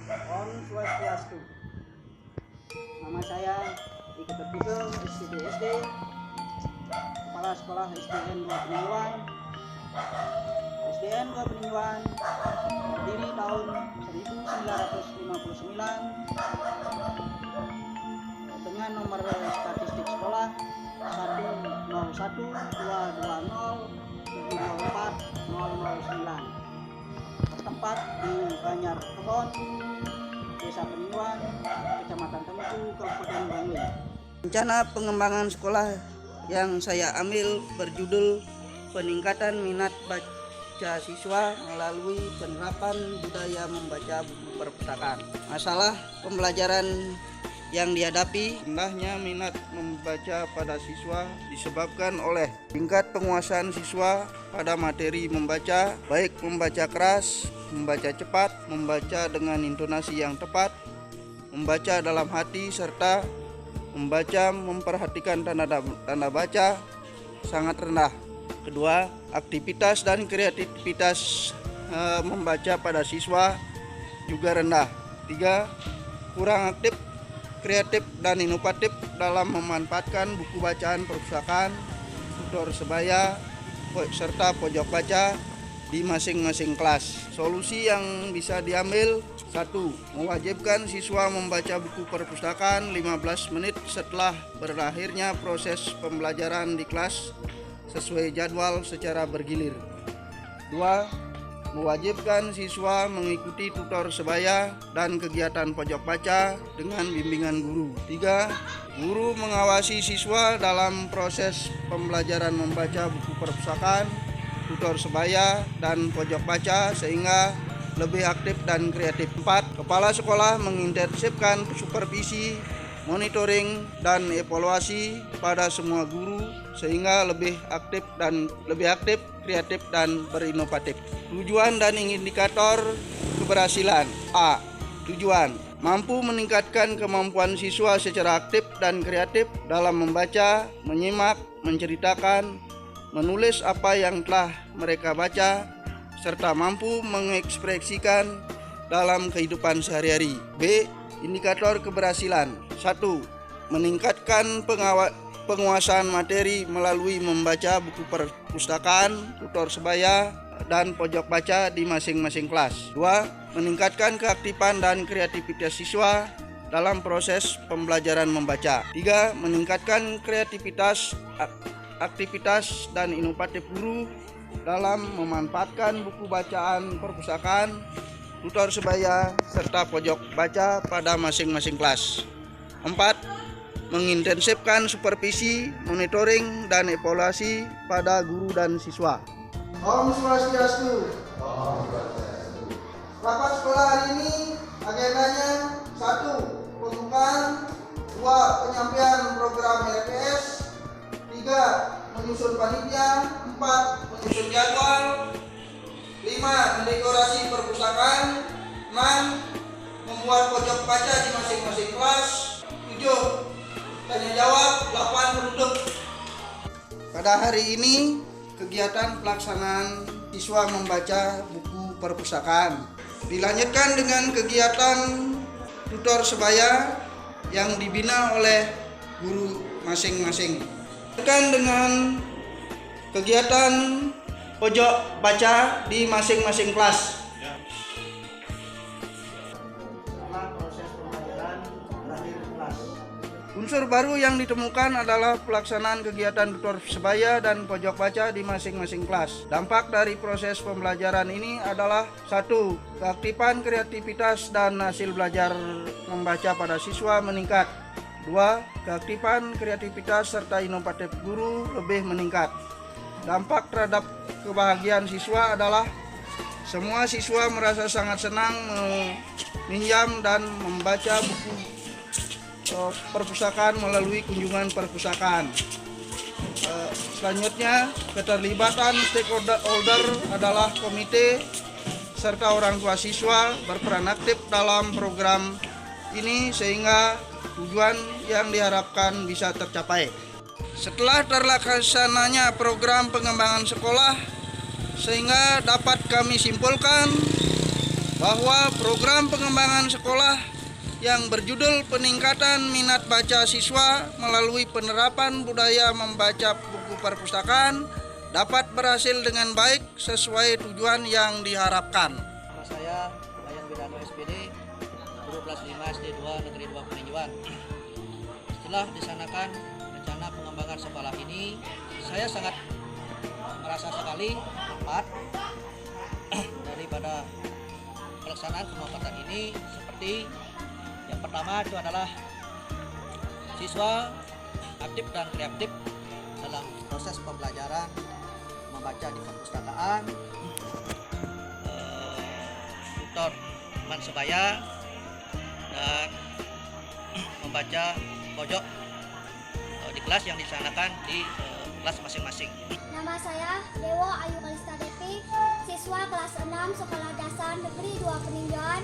Om Swastiastu. Nama saya Ika Tertibel, SDSD, Kepala Sekolah SDN 2 Peninjuan. SDN 2 Peninjuan berdiri tahun 1959 dengan nomor statistik sekolah 101-220-704-009. Bertempat di Banjar Kebon, Desa Peninjuan, Kecamatan Tengku, Kabupaten Bangli. Rencana pengembangan sekolah yang saya ambil berjudul peningkatan minat baca siswa melalui penerapan budaya membaca buku perpustakaan. Masalah pembelajaran yang dihadapi, rendahnya minat membaca pada siswa disebabkan oleh tingkat penguasaan siswa pada materi membaca, baik membaca keras, membaca cepat, membaca dengan intonasi yang tepat, membaca dalam hati, serta membaca memperhatikan tanda baca sangat rendah. Kedua, aktivitas dan kreativitas membaca pada siswa juga rendah. Tiga, kurang aktif, kreatif dan inovatif dalam memanfaatkan buku bacaan perpustakaan, tutor sebaya, serta pojok baca di masing-masing kelas. Solusi yang bisa diambil: 1. Mewajibkan siswa membaca buku perpustakaan 15 menit setelah berakhirnya proses pembelajaran di kelas sesuai jadwal secara bergilir. 2. Mewajibkan siswa mengikuti tutor sebaya dan kegiatan pojok baca dengan bimbingan guru. 3. Guru mengawasi siswa dalam proses pembelajaran membaca buku perpustakaan, tutor sebaya, dan pojok baca sehingga lebih aktif dan kreatif. 4. Kepala sekolah mengintensifkan supervisi, monitoring, dan evaluasi pada semua guru sehingga lebih aktif, kreatif, dan berinovatif. Tujuan dan indikator keberhasilan. A. Tujuan: mampu meningkatkan kemampuan siswa secara aktif dan kreatif dalam membaca, menyimak, menceritakan, menulis apa yang telah mereka baca, serta mampu mengekspresikan dalam kehidupan sehari-hari. B. Indikator keberhasilan. 1. Meningkatkan penguasaan materi melalui membaca buku perpustakaan, tutor sebaya, dan pojok baca di masing-masing kelas. 2. Meningkatkan keaktifan dan kreativitas siswa dalam proses pembelajaran membaca. 3. Meningkatkan kreativitas, aktivitas, dan inovatif guru dalam memanfaatkan buku bacaan perpustakaan, tutor sebaya, serta pojok baca pada masing-masing kelas. 4. Mengintensifkan supervisi, monitoring, dan evaluasi pada guru dan siswa. Om Swastiastu. Rapat sekolah hari ini agendanya: 1. Pembukaan. 2. Penyampaian program RPS. 3. Menyusun panitia. 4. Menyusun jadwal. 5. Mendekorasi perpustakaan. 6. Membuat pojok baca di masing-masing kelas. 7. Tanya jawab. 8. Menutup. Pada hari ini kegiatan pelaksanaan siswa membaca buku perpustakaan dilanjutkan dengan kegiatan tutor sebaya yang dibina oleh guru masing-masing. Dengan kegiatan pojok baca di masing-masing kelas. Unsur baru yang ditemukan adalah pelaksanaan kegiatan tutor sebaya dan pojok baca di masing-masing kelas. Dampak dari proses pembelajaran ini adalah: 1. Keaktifan, kreativitas, dan hasil belajar membaca pada siswa meningkat. 2. Keaktifan, kreativitas, serta inovatif guru lebih meningkat. Dampak terhadap kebahagiaan siswa adalah: semua siswa merasa sangat senang meminjam dan membaca buku perpustakaan melalui kunjungan perpustakaan. Selanjutnya, keterlibatan stakeholder adalah komite serta orang tua siswa berperan aktif dalam program ini sehingga tujuan yang diharapkan bisa tercapai. Setelah terlaksananya program pengembangan sekolah, sehingga dapat kami simpulkan bahwa program pengembangan sekolah yang berjudul peningkatan minat baca siswa melalui penerapan budaya membaca buku perpustakaan dapat berhasil dengan baik sesuai tujuan yang diharapkan. Nama saya Bayan Widano SPD, guru kelas 5 SD 2 Negeri 2 Peninjauan. Setelah disanakan rencana pengembangan sekolah ini, saya sangat merasa sekali manfaat daripada pelaksanaan pengobatan ini, seperti yang pertama itu adalah siswa aktif dan kreatif dalam proses pembelajaran membaca di perpustakaan, tutor teman sebaya, dan membaca pojok di kelas yang disanakan di kelas masing-masing. Nama saya Dewo Ayu Kalista Devi, siswa kelas 6 Sekolah Dasar Negeri 2 Peninjauan.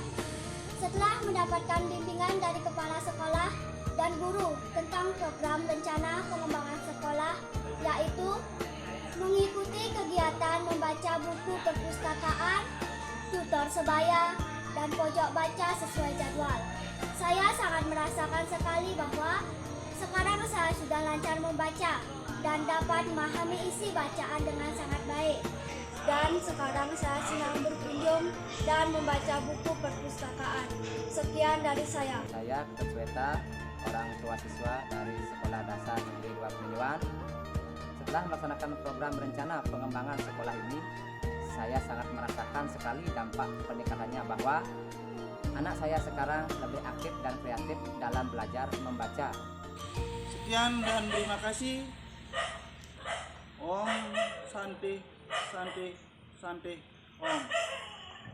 Setelah mendapatkan bimbingan dari kepala sekolah dan guru tentang program rencana pengembangan sekolah, yaitu mengikuti kegiatan membaca buku perpustakaan, tutor sebaya, dan pojok baca sesuai jadwal. Saya sangat merasakan sekali bahwa sekarang saya sudah lancar membaca dan dapat memahami isi bacaan dengan sangat baik. Dan sekarang saya senang berkunjung dan membaca buku perpustakaan. Sekian dari saya. Saya Ketut Sweta, orang tua siswa dari Sekolah Dasar Negeri 2 Peninjauan. Setelah melaksanakan program rencana pengembangan sekolah ini, saya sangat merasakan sekali dampak peningkatannya, bahwa anak saya sekarang lebih aktif dan kreatif dalam belajar membaca. Sekian dan terima kasih. Om Santi Santi Santi Om.